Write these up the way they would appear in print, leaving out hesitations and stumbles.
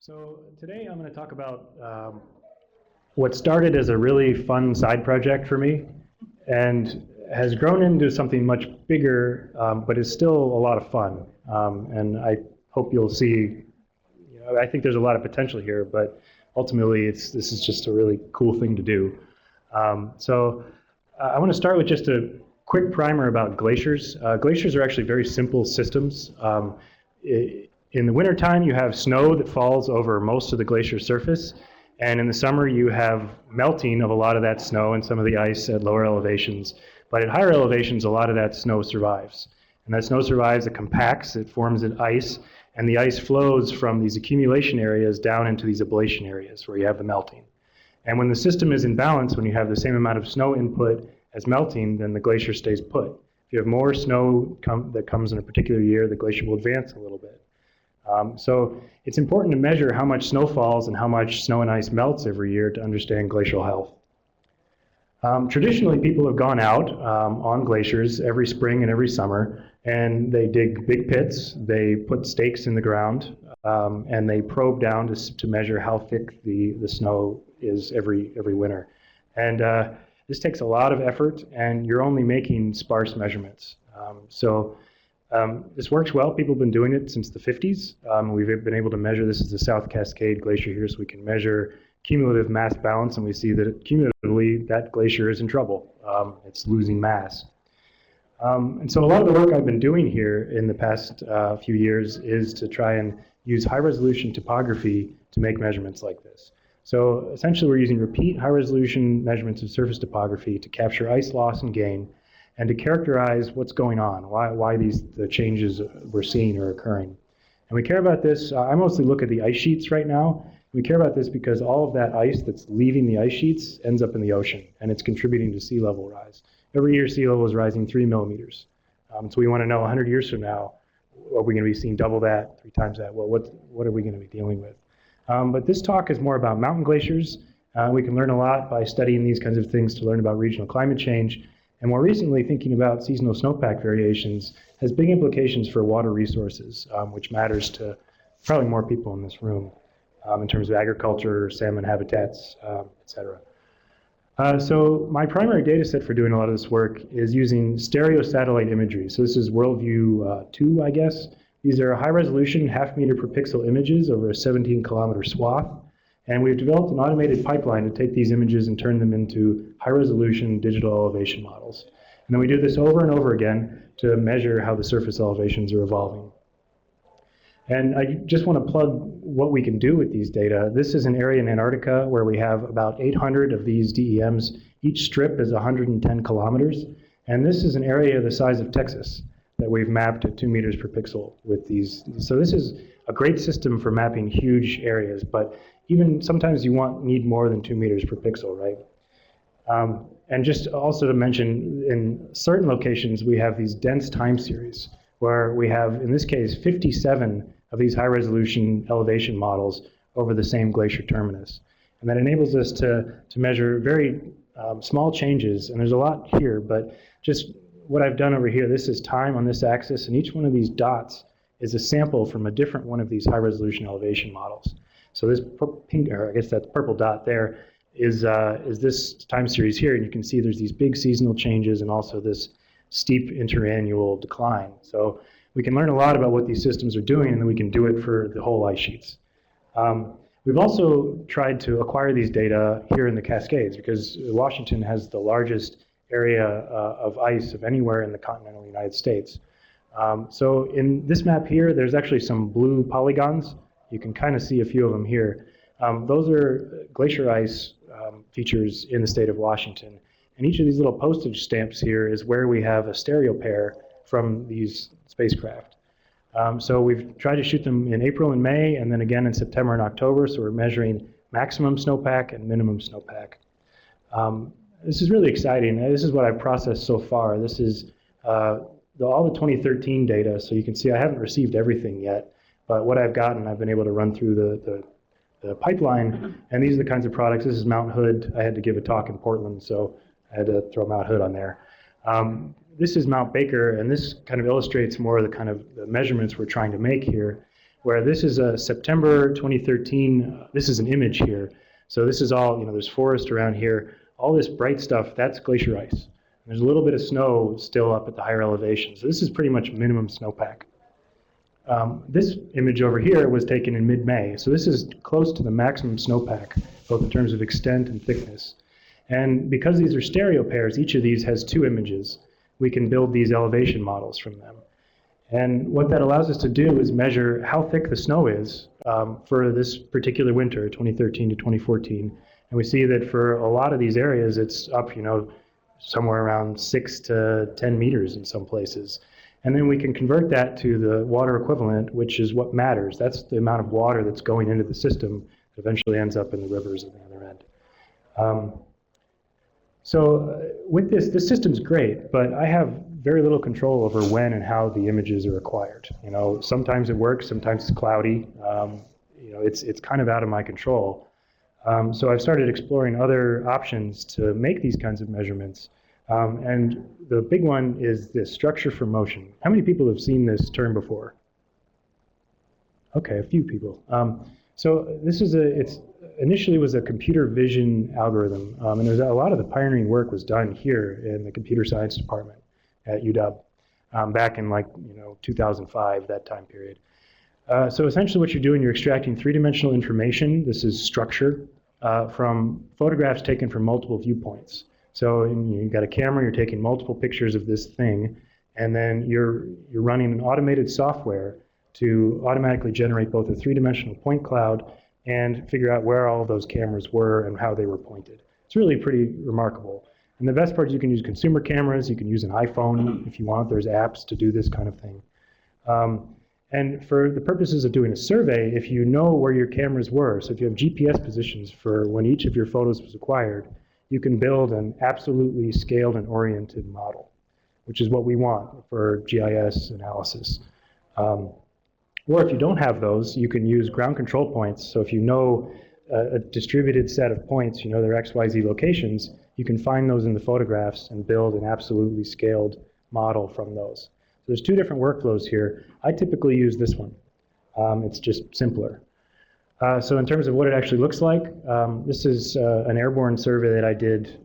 So today I'm going to talk about what started as a really fun side project for me and has grown into something much bigger, but is still a lot of fun. And I hope you'll see, I think there's a lot of potential here, but ultimately this is just a really cool thing to do. I want to start with just a quick primer about glaciers. Glaciers are actually very simple systems. In the wintertime, you have snow that falls over most of the glacier surface, and in the summer, you have melting of a lot of that snow and some of the ice at lower elevations. But at higher elevations, a lot of that snow survives. And that snow survives, it compacts, it forms an ice, and the ice flows from these accumulation areas down into these ablation areas where you have the melting. And when the system is in balance, when you have the same amount of snow input as melting, then the glacier stays put. If you have more snow that comes in a particular year, the glacier will advance a little bit. So it's important to measure how much snow falls and how much snow and ice melts every year to understand glacial health. Traditionally, people have gone out on glaciers every spring and every summer, and they dig big pits, they put stakes in the ground, and they probe down to measure how thick the snow is every winter. And this takes a lot of effort, and you're only making sparse measurements. This works well. People have been doing it since the 50s. We've been able to measure, this is the South Cascade Glacier here, so we can measure cumulative mass balance, and we see that cumulatively that glacier is in trouble. It's losing mass. And so a lot of the work I've been doing here in the past few years is to try and use high-resolution topography to make measurements like this. So essentially we're using repeat high-resolution measurements of surface topography to capture ice loss and gain, and to characterize what's going on, why the changes we're seeing are occurring. And we care about this, I mostly look at the ice sheets right now. We care about this because all of that ice that's leaving the ice sheets ends up in the ocean, and it's contributing to sea level rise. Every year sea level is rising 3 millimeters. So we want to know 100 years from now, are we going to be seeing double that, 3 times that? Well, what are we going to be dealing with? But this talk is more about mountain glaciers. We can learn a lot by studying these kinds of things to learn about regional climate change. And more recently, thinking about seasonal snowpack variations has big implications for water resources, which matters to probably more people in this room in terms of agriculture, salmon habitats, et cetera. So my primary data set for doing a lot of this work is using stereo satellite imagery. So this is WorldView 2, I guess. These are high-resolution, half-meter per pixel images over a 17-kilometer swath. And we've developed an automated pipeline to take these images and turn them into high-resolution digital elevation models. And then we do this over and over again to measure how the surface elevations are evolving. And I just want to plug what we can do with these data. This is an area in Antarctica where we have about 800 of these DEMs. Each strip is 110 kilometers. And this is an area the size of Texas that we've mapped at 2 meters per pixel with these. So this is a great system for mapping huge areas, but even sometimes you need more than 2 meters per pixel, right? And just also to mention, in certain locations, we have these dense time series where we have, in this case, 57 of these high-resolution elevation models over the same glacier terminus. And that enables us to measure very small changes, and there's a lot here, but just what I've done over here, this is time on this axis, and each one of these dots is a sample from a different one of these high-resolution elevation models. So this pink, or I guess that purple dot there, is this time series here, and you can see there's these big seasonal changes and also this steep interannual decline. So we can learn a lot about what these systems are doing, and then we can do it for the whole ice sheets. We've also tried to acquire these data here in the Cascades because Washington has the largest area of ice of anywhere in the continental United States. So in this map here, there's actually some blue polygons. You can kind of see a few of them here. Those are glacier ice features in the state of Washington. And each of these little postage stamps here is where we have a stereo pair from these spacecraft. So we've tried to shoot them in April and May, and then again in September and October. So we're measuring maximum snowpack and minimum snowpack. This is really exciting. This is what I've processed so far. This is all the 2013 data. So you can see I haven't received everything yet. But what I've gotten, I've been able to run through the pipeline, and these are the kinds of products. This is Mount Hood. I had to give a talk in Portland, so I had to throw Mount Hood on there. This is Mount Baker, and this kind of illustrates more of the kind of the measurements we're trying to make here. where this is a September 2013, this is an image here. So this is all, there's forest around here. All this bright stuff, that's glacier ice. And there's a little bit of snow still up at the higher elevations. So this is pretty much minimum snowpack. This image over here was taken in mid-May. So this is close to the maximum snowpack, both in terms of extent and thickness. And because these are stereo pairs, each of these has 2 images. We can build these elevation models from them. And what that allows us to do is measure how thick the snow is for this particular winter, 2013 to 2014. And we see that for a lot of these areas, it's up, somewhere around 6 to 10 meters in some places. And then we can convert that to the water equivalent, which is what matters. That's the amount of water that's going into the system that eventually ends up in the rivers at the other end. So with this system's great, but I have very little control over when and how the images are acquired. Sometimes it works, sometimes it's cloudy. It's kind of out of my control. So I've started exploring other options to make these kinds of measurements. And the big one is this structure for motion. How many people have seen this term before? Okay, a few people. So this is initially was a computer vision algorithm, and there's a lot of the pioneering work was done here in the computer science department at UW back in 2005, that time period. So essentially what you're doing, you're extracting 3-dimensional information. This is structure from photographs taken from multiple viewpoints. So you've got a camera, you're taking multiple pictures of this thing, and then you're running an automated software to automatically generate both a 3-dimensional point cloud and figure out where all of those cameras were and how they were pointed. It's really pretty remarkable. And the best part is you can use consumer cameras, you can use an iPhone if you want, there's apps to do this kind of thing. And for the purposes of doing a survey, if you know where your cameras were, so if you have GPS positions for when each of your photos was acquired, you can build an absolutely scaled and oriented model, which is what we want for GIS analysis. Or if you don't have those, you can use ground control points. So if you know a distributed set of points, you know their XYZ locations, you can find those in the photographs and build an absolutely scaled model from those. So there's 2 different workflows here. I typically use this one. It's just simpler. So in terms of what it actually looks like, this is an airborne survey that I did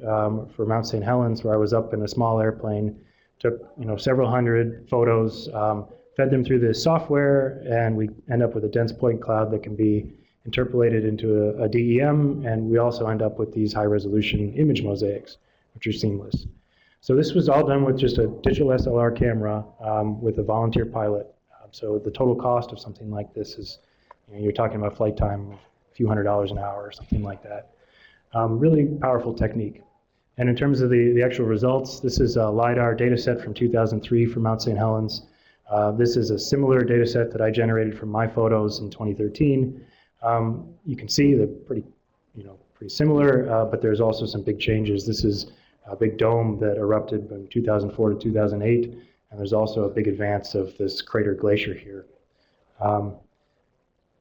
for Mount St. Helens, where I was up in a small airplane, took several hundred photos, fed them through this software, and we end up with a dense point cloud that can be interpolated into a DEM, and we also end up with these high-resolution image mosaics, which are seamless. So this was all done with just a digital SLR camera with a volunteer pilot. So the total cost of something like this is, you're talking about flight time, a few $100s an hour or something like that. Really powerful technique. And in terms of the actual results, this is a LiDAR data set from 2003 from Mount St. Helens. This is a similar data set that I generated from my photos in 2013. You can see they're pretty similar, but there's also some big changes. This is a big dome that erupted from 2004 to 2008, and there's also a big advance of this crater glacier here.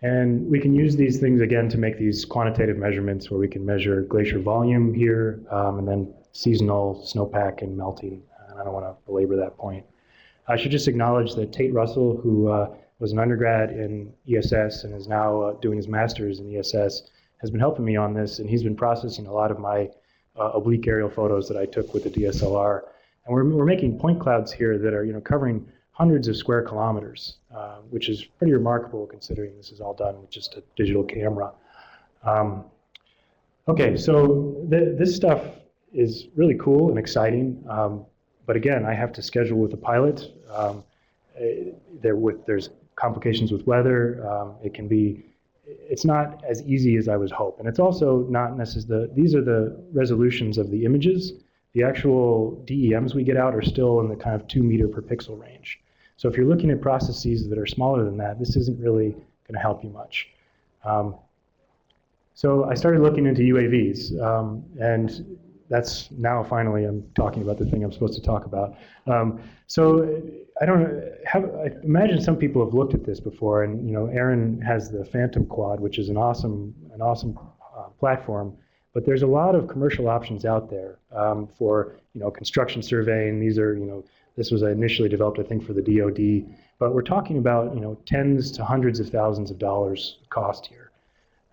And we can use these things again to make these quantitative measurements where we can measure glacier volume here, and then seasonal snowpack and melting. And I don't want to belabor that point. I should just acknowledge that Tate Russell, who was an undergrad in ESS and is now doing his master's in ESS, has been helping me on this, and he's been processing a lot of my oblique aerial photos that I took with the DSLR. And we're making point clouds here that are covering hundreds of square kilometers, which is pretty remarkable considering this is all done with just a digital camera. Okay, so this stuff is really cool and exciting. But again, I have to schedule with a pilot. There's complications with weather. It's not as easy as I was hoping. It's also not necessarily, these are the resolutions of the images. The actual DEMs we get out are still in the kind of 2 meter per pixel range. So if you're looking at processes that are smaller than that, this isn't really going to help you much. So I started looking into UAVs, and that's now finally I'm talking about the thing I'm supposed to talk about. So I imagine some people have looked at this before, and Aaron has the Phantom Quad, which is an awesome platform. But there's a lot of commercial options out there for construction surveying. These are This was initially developed, I think, for the DoD, but we're talking about tens to hundreds of thousands of dollars cost here.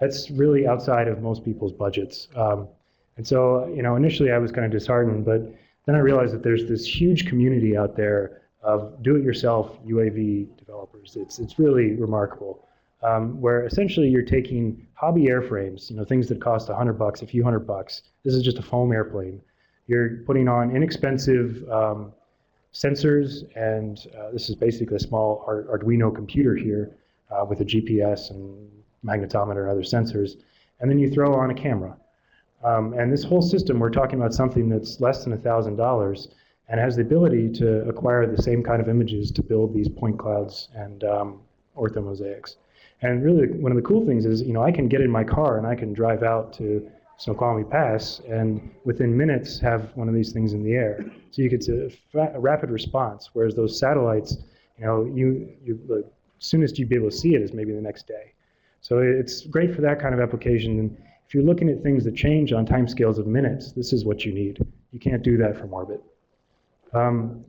That's really outside of most people's budgets. And so, initially I was kind of disheartened, but then I realized that there's this huge community out there of do-it-yourself UAV developers. It's really remarkable, where essentially you're taking hobby airframes, things that cost $100, a few $100. This is just a foam airplane. You're putting on inexpensive sensors, and this is basically a small Arduino computer here with a GPS and magnetometer and other sensors, and then you throw on a camera. And this whole system, we're talking about something that's less than $1,000 and has the ability to acquire the same kind of images to build these point clouds and orthomosaics. And really, one of the cool things is, I can get in my car and I can drive out to Snoqualmie Pass and within minutes have one of these things in the air. So you get a rapid response, whereas those satellites, the soonest you'd be able to see it is maybe the next day. So it's great for that kind of application. And if you're looking at things that change on timescales of minutes, this is what you need. You can't do that from orbit. The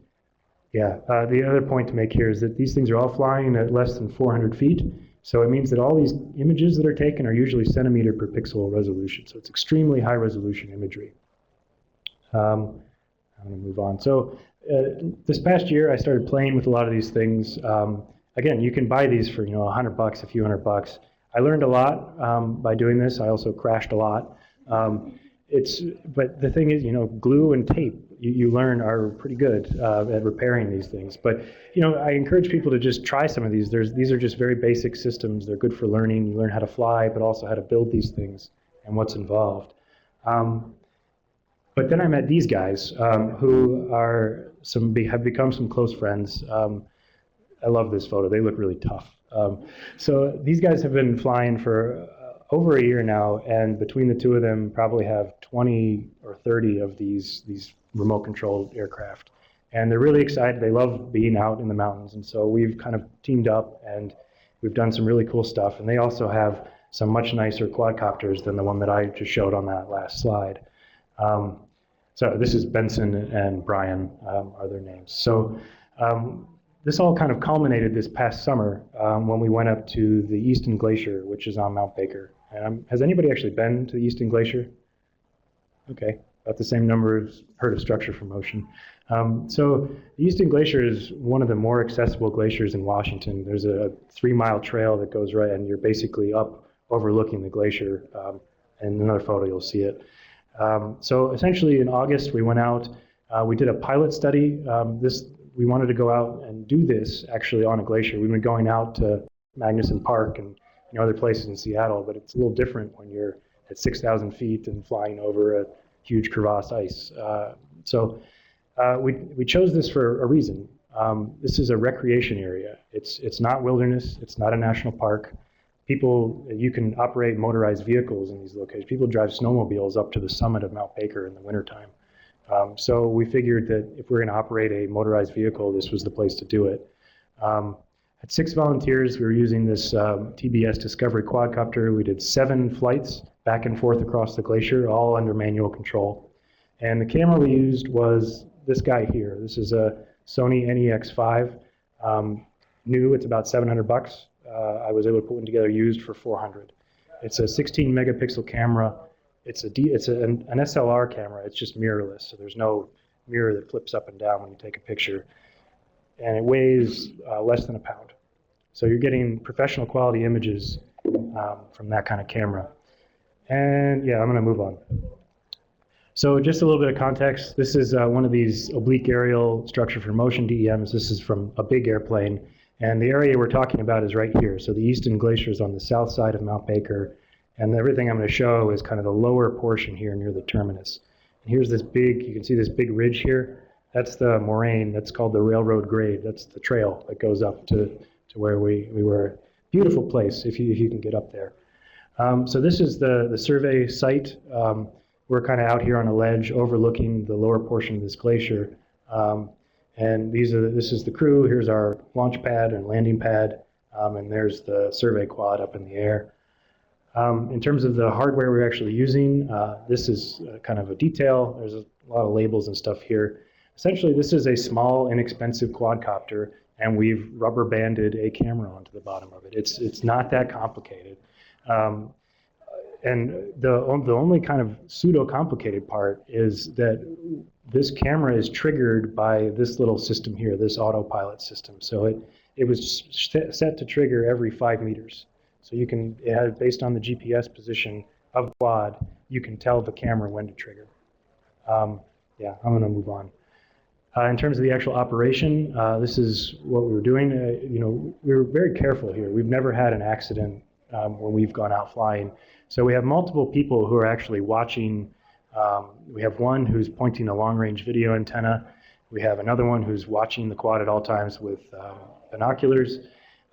other point to make here is that these things are all flying at less than 400 feet. So it means that all these images that are taken are usually centimeter per pixel resolution. So it's extremely high resolution imagery. I'm going to move on. So this past year, I started playing with a lot of these things. Again, you can buy these for $100, a few $100. I learned a lot by doing this. I also crashed a lot. But the thing is, glue and tape, you learn are pretty good at repairing these things. But I encourage people to just try some of these. These are just very basic systems. They're good for learning. You learn how to fly, but also how to build these things and what's involved. But then I met these guys who have become some close friends. I love this photo. They look really tough. So these guys have been flying for over a year now, and between the two of them probably have 20 or 30 of these remote controlled aircraft. And they're really excited. They love being out in the mountains. And so we've kind of teamed up and we've done some really cool stuff. And they also have some much nicer quadcopters than the one that I just showed on that last slide. So this is Benson and Brian are their names. So this all kind of culminated this past summer when we went up to the Easton Glacier, which is on Mount Baker. Has anybody actually been to the Easton Glacier? Okay, about the same number as heard of Structure for Motion. So the Easton Glacier is one of the more accessible glaciers in Washington. There's a 3-mile trail that goes right, and you're basically up overlooking the glacier. In another photo, you'll see it. So essentially in August, we went out, we did a pilot study. We wanted to go out and do this actually on a glacier. We've been going out to Magnuson Park and other places in Seattle, but it's a little different when you're at 6,000 feet and flying over a huge crevasse ice. So we chose this for a reason. This is a recreation area. It's not wilderness. It's not a national park. You can operate motorized vehicles in these locations. People drive snowmobiles up to the summit of Mount Baker in the wintertime. So we figured that if we're going to operate a motorized vehicle, this was the place to do it. At 6 volunteers, we were using this TBS Discovery quadcopter. We did 7 flights back and forth across the glacier, all under manual control. And the camera we used was this guy here. This is a Sony NEX5. New, it's about $700. I was able to put one together used for $400. It's a 16 megapixel camera. It's an SLR camera. It's just mirrorless, so there's no mirror that flips up and down when you take a picture. And it weighs less than a pound. So you're getting professional quality images from that kind of camera. And yeah, I'm going to move on. So just a little bit of context. This is one of these oblique aerial structure for motion DEMs. This is from a big airplane. And the area we're talking about is right here. So the Easton Glacier is on the south side of Mount Baker. And everything I'm going to show is kind of the lower portion here near the terminus. And here's this you can see this big ridge here. That's the moraine. That's called the railroad grade. That's the trail that goes up to where we were. Beautiful place if you can get up there. So this is the survey site. We're kind of out here on a ledge overlooking the lower portion of this glacier. And this is the crew. Here's our launch pad and landing pad. And there's the survey quad up in the air. In terms of the hardware we're actually using, this is kind of a detail. There's a lot of labels and stuff here. essentially this is a small, inexpensive quadcopter, and we've rubber banded a camera onto the bottom of it. It's not that complicated. And the only kind of pseudo-complicated part is that this camera is triggered by this little system here, this autopilot system. So it was set to trigger every 5 meters. So you can, based on the GPS position of the quad, you can tell the camera when to trigger. Yeah, I'm going to move on. In terms of the actual operation, this is what we were doing. You know, we were very careful here. We've never had an accident when we've gone out flying. So we have multiple people who are actually watching. We have one who's pointing a long-range video antenna. We have another one who's watching the quad at all times with binoculars.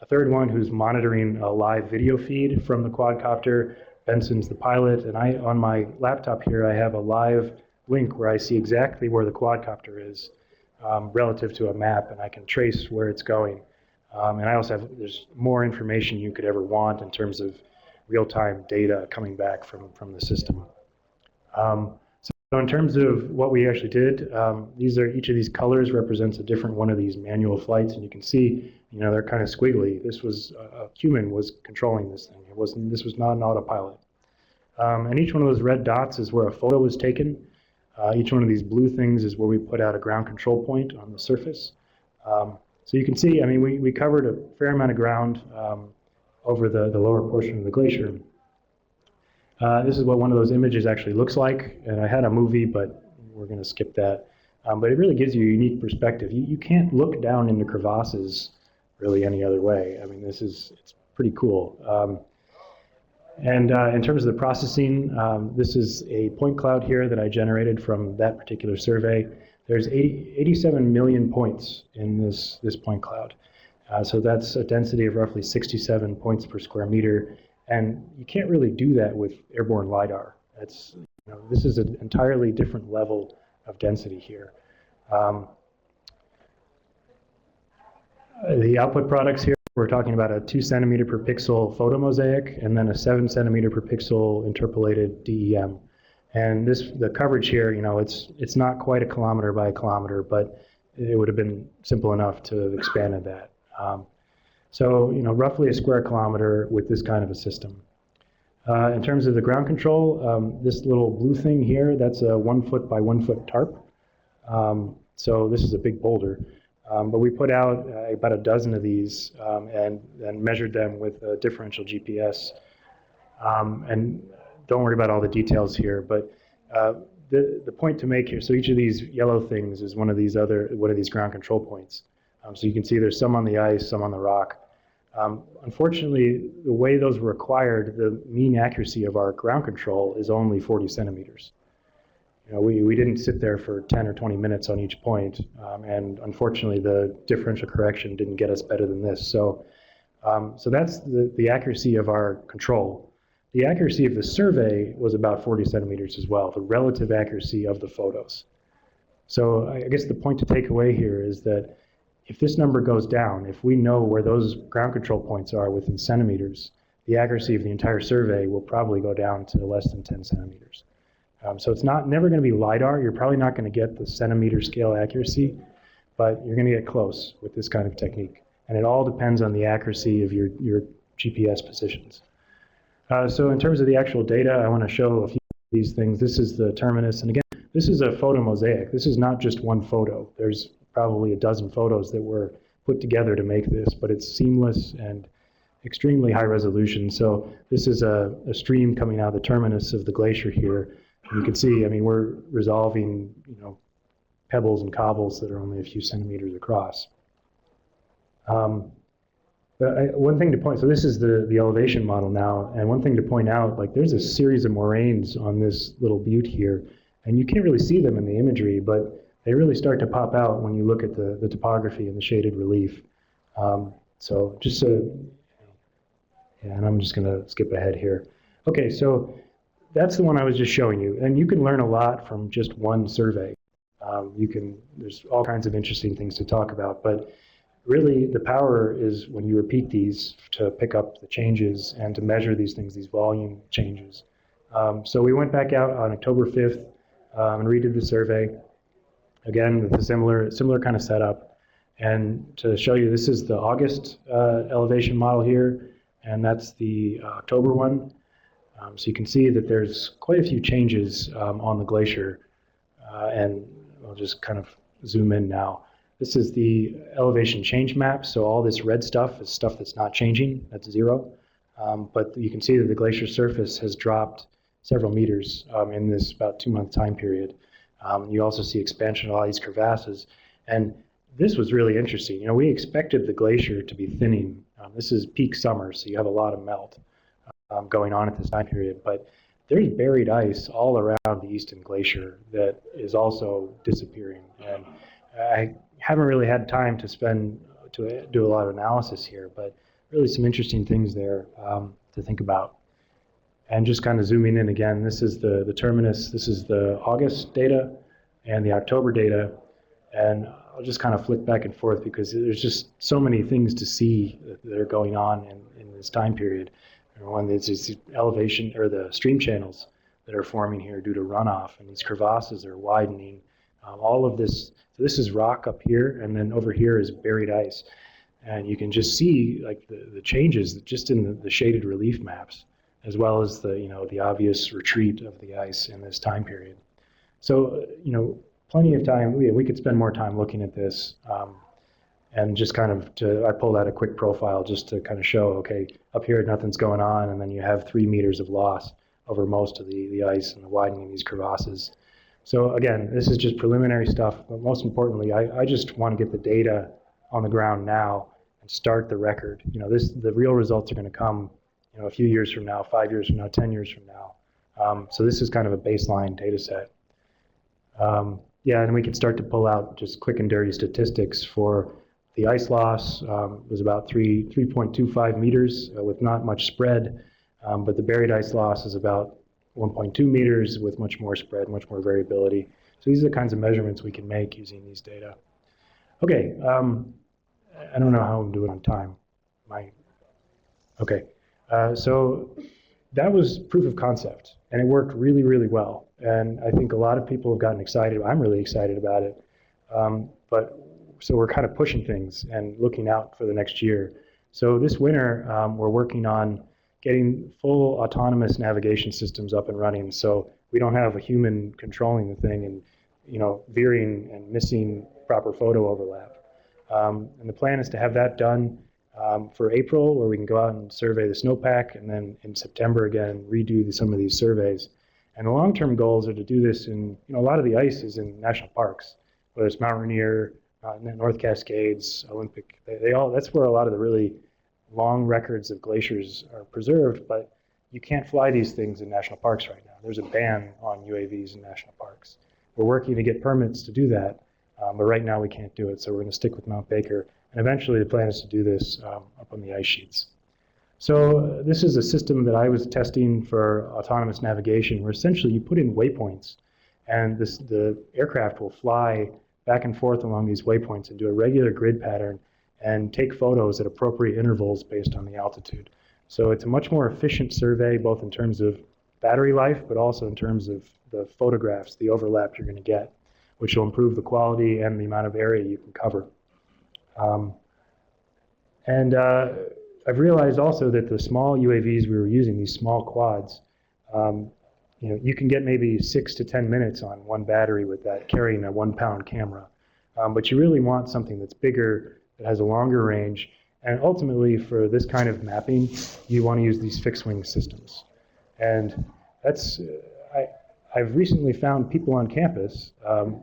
A third one who's monitoring a live video feed from the quadcopter. Benson's the pilot, and on my laptop here I have a live link where I see exactly where the quadcopter is relative to a map, and I can trace where it's going. And I also have, there's more information you could ever want in terms of real-time data coming back from the system. So in terms of what we actually did, each of these colors represents a different one of these manual flights, and you can see, you know, they're kind of squiggly. This was a human was controlling this thing. This was not an autopilot. And each one of those red dots is where a photo was taken. Each one of these blue things is where we put out a ground control point on the surface. So you can see, I mean, we covered a fair amount of ground over the lower portion of the glacier. This is what one of those images actually looks like, and I had a movie, but we're going to skip that. But it really gives you a unique perspective. You can't look down into crevasses really any other way. I mean, it's pretty cool. And in terms of the processing, this is a point cloud here that I generated from that particular survey. There's 87 million points in this point cloud. So that's a density of roughly 67 points per square meter. And you can't really do that with airborne LiDAR. This is an entirely different level of density here. The output products here, we're talking about a 2 centimeter per pixel photo mosaic and then a 7 centimeter per pixel interpolated DEM. And the coverage here, you know, it's not quite a kilometer by a kilometer, but it would have been simple enough to have expanded that. So, you know, roughly a square kilometer with this kind of a system. In terms of the ground control, this little blue thing here, that's a 1 foot by 1 foot tarp. So this is a big boulder. But we put out about a dozen of these and measured them with a differential GPS. And don't worry about all the details here, but the point to make here, so each of these yellow things is one of these ground control points. So you can see there's some on the ice, some on the rock. Unfortunately, the way those were acquired, the mean accuracy of our ground control is only 40 centimeters. You know, we didn't sit there for 10 or 20 minutes on each point, and unfortunately the differential correction didn't get us better than this. So that's the accuracy of our control. The accuracy of the survey was about 40 centimeters as well, the relative accuracy of the photos. So I guess the point to take away here is that if this number goes down, if we know where those ground control points are within centimeters, the accuracy of the entire survey will probably go down to less than 10 centimeters. So it's never going to be LiDAR. You're probably not going to get the centimeter scale accuracy, but you're going to get close with this kind of technique. And it all depends on the accuracy of your GPS positions. So in terms of the actual data, I want to show a few of these things. This is the terminus. And again, this is a photo mosaic. This is not just one photo. There's probably a dozen photos that were put together to make this, but it's seamless and extremely high resolution. So this is a stream coming out of the terminus of the glacier here. And you can see, I mean, we're resolving, you know, pebbles and cobbles that are only a few centimeters across. But one thing to point, so this is the elevation model now, and one thing to point out, like there's a series of moraines on this little butte here, and you can't really see them in the imagery, but they really start to pop out when you look at the topography and the shaded relief. So just so, yeah, and I'm just gonna skip ahead here. Okay, so that's the one I was just showing you, and you can learn a lot from just one survey. There's all kinds of interesting things to talk about, but really the power is when you repeat these to pick up the changes and to measure these things, these volume changes. So we went back out on October 5th and redid the survey. again, with a similar kind of setup. And to show you, this is the August elevation model here, and that's the October one. So you can see that there's quite a few changes on the glacier, and I'll just kind of zoom in now. This is the elevation change map, so all this red stuff is stuff that's not changing, that's 0. But you can see that the glacier surface has dropped several meters in this about 2-month time period. You also see expansion of all these crevasses, and this was really interesting. You know, we expected the glacier to be thinning. This is peak summer, so you have a lot of melt going on at this time period, but there's buried ice all around the Easton Glacier that is also disappearing. And I haven't really had time to do a lot of analysis here, but really some interesting things there to think about. And just kind of zooming in again, this is the terminus, this is the August data and the October data. And I'll just kind of flick back and forth because there's just so many things to see that are going on in this time period. And one is this elevation, or the stream channels that are forming here due to runoff, and these crevasses are widening. All of this, so this is rock up here, and then over here is buried ice. And you can just see like the changes just in the shaded relief maps, as well as the obvious retreat of the ice in this time period. So plenty of time. We could spend more time looking at this, and just kind of I pulled out a quick profile just to kind of show, okay, up here nothing's going on, and then you have 3 meters of loss over most of the ice and the widening of these crevasses. So again, this is just preliminary stuff, but most importantly, I just want to get the data on the ground now and start the record. The real results are going to come, a few years from now, 5 years from now, 10 years from now. So this is kind of a baseline data set. Yeah, and we can start to pull out just quick and dirty statistics for the ice loss. Was about 3.25 meters with not much spread, but the buried ice loss is about 1.2 meters with much more spread, much more variability. So these are the kinds of measurements we can make using these data. Okay, I don't know how I'm doing on time. Okay, so that was proof of concept, and it worked really, really well. And I think a lot of people have gotten excited. I'm really excited about it. So we're kind of pushing things and looking out for the next year. So this winter, we're working on getting full autonomous navigation systems up and running, so we don't have a human controlling the thing and veering and missing proper photo overlap. And the plan is to have that done for April, where we can go out and survey the snowpack, and then in September again redo some of these surveys. And the long-term goals are to do this in, a lot of the ice is in national parks, whether it's Mount Rainier, North Cascades, Olympic. That's where a lot of the really long records of glaciers are preserved, but you can't fly these things in national parks right now. There's a ban on UAVs in national parks. We're working to get permits to do that, but right now we can't do it, so we're going to stick with Mount Baker. And eventually the plan is to do this up on the ice sheets. So this is a system that I was testing for autonomous navigation, where essentially you put in waypoints, and the aircraft will fly back and forth along these waypoints and do a regular grid pattern and take photos at appropriate intervals based on the altitude. So it's a much more efficient survey, both in terms of battery life, but also in terms of the photographs, the overlap you're going to get, which will improve the quality and the amount of area you can cover. I've realized also that the small UAVs we were using, these small quads, you can get maybe 6 to 10 minutes on one battery with that, carrying a 1-pound camera. But you really want something that's bigger, that has a longer range. And ultimately, for this kind of mapping, you want to use these fixed-wing systems. And that's, I've recently found people on campus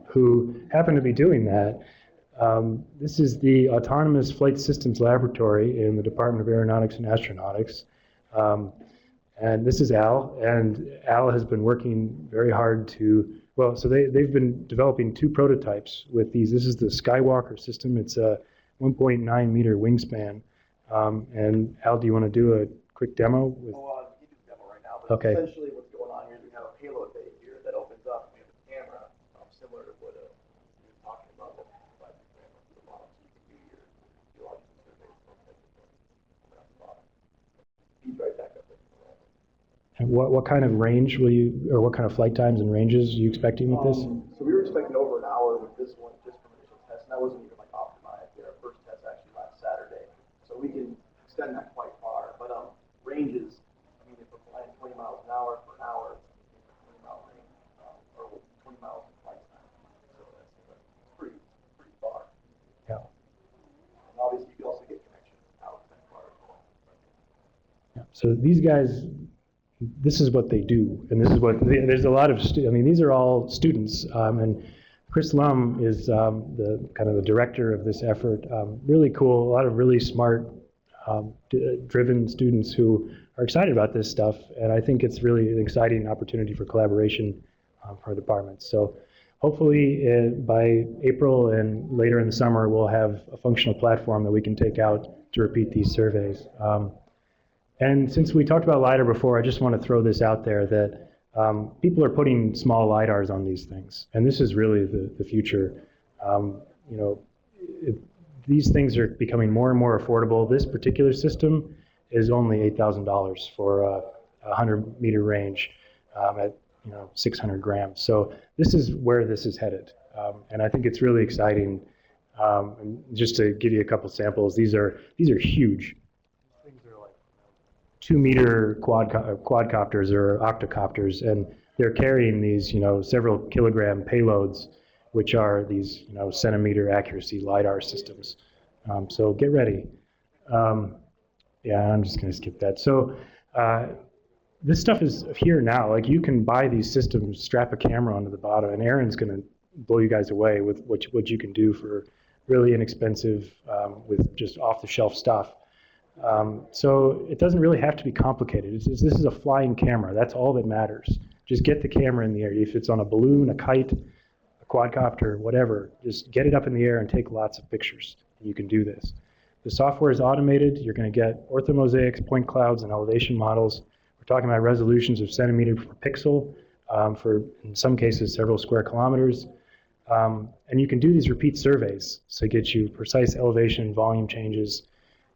who happen to be doing that. This is the Autonomous Flight Systems Laboratory in the Department of Aeronautics and Astronautics. And this is Al, and Al has been working very hard to, so they've been developing 2 prototypes with these. This is the Skywalker system. It's a 1.9 meter wingspan. And Al, do you want to do a quick demo? You can do the demo right now, but okay. Essentially what's going on here is we have a payload bay here that opens up. We have a camera, similar to what we were talking about, that provides the camera to the model, so you can do your geological surveys, those types of things. Around the bottom. Feed right back up. And what kind of range will you, or what kind of flight times and ranges are you expecting with this? So we were expecting over an hour with this this one just from initial test, and that wasn't even like optimized. Our first test actually last Saturday, so we can extend that quite far. But ranges, I mean, if we're flying 20 miles an hour for an hour, 20-mile range, or 20 miles in flight time, so that's pretty far. Yeah. And obviously, you can also get connections out that far as well. Yeah. So these guys, this is what they do, and this is what there's a lot of. I mean, these are all students, and Chris Lum is the kind of the director of this effort. Really cool, a lot of really smart, driven students who are excited about this stuff, and I think it's really an exciting opportunity for collaboration for our departments. So hopefully by April and later in the summer, we'll have a functional platform that we can take out to repeat these surveys. And since we talked about LiDAR before, I just want to throw this out there that people are putting small LiDARs on these things, and this is really the future. You know, these things are becoming more and more affordable. This particular system is only $8,000 for a 100-meter range at 600 grams. So this is where this is headed, and I think it's really exciting. And just to give you a couple samples, these are huge. 2-meter quadcopters or octocopters, and they're carrying these, several kilogram payloads, which are these, centimeter accuracy LiDAR systems. So get ready. Yeah, I'm just going to skip that. So this stuff is here now. Like, you can buy these systems, strap a camera onto the bottom, and Aaron's going to blow you guys away with what you can do for really inexpensive, with just off-the-shelf stuff. So it doesn't really have to be complicated. This is a flying camera. That's all that matters. Just get the camera in the air. If it's on a balloon, a kite, a quadcopter, whatever, just get it up in the air and take lots of pictures. You can do this. The software is automated. You're going to get orthomosaics, point clouds, and elevation models. We're talking about resolutions of centimeter per pixel for, in some cases, several square kilometers. And you can do these repeat surveys, so it gets you precise elevation, volume changes.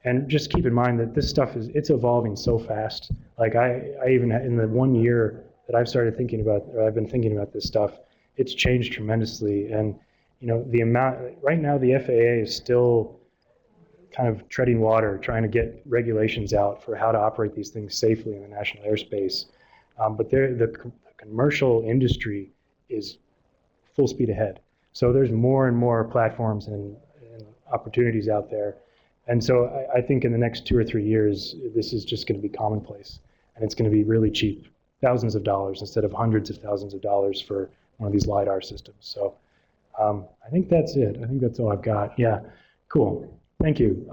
And just keep in mind that this stuff it's evolving so fast. Like I even, in the 1 year that I've started thinking about, or I've been thinking about this stuff, it's changed tremendously. And the amount, right now the FAA is still kind of treading water, trying to get regulations out for how to operate these things safely in the national airspace. But the commercial industry is full speed ahead. So there's more and more platforms and opportunities out there. And so I think in the next 2 or 3 years, this is just going to be commonplace. And it's going to be really cheap, thousands of dollars instead of hundreds of thousands of dollars for one of these LiDAR systems. So I think that's it. I think that's all I've got. Yeah, cool. Thank you.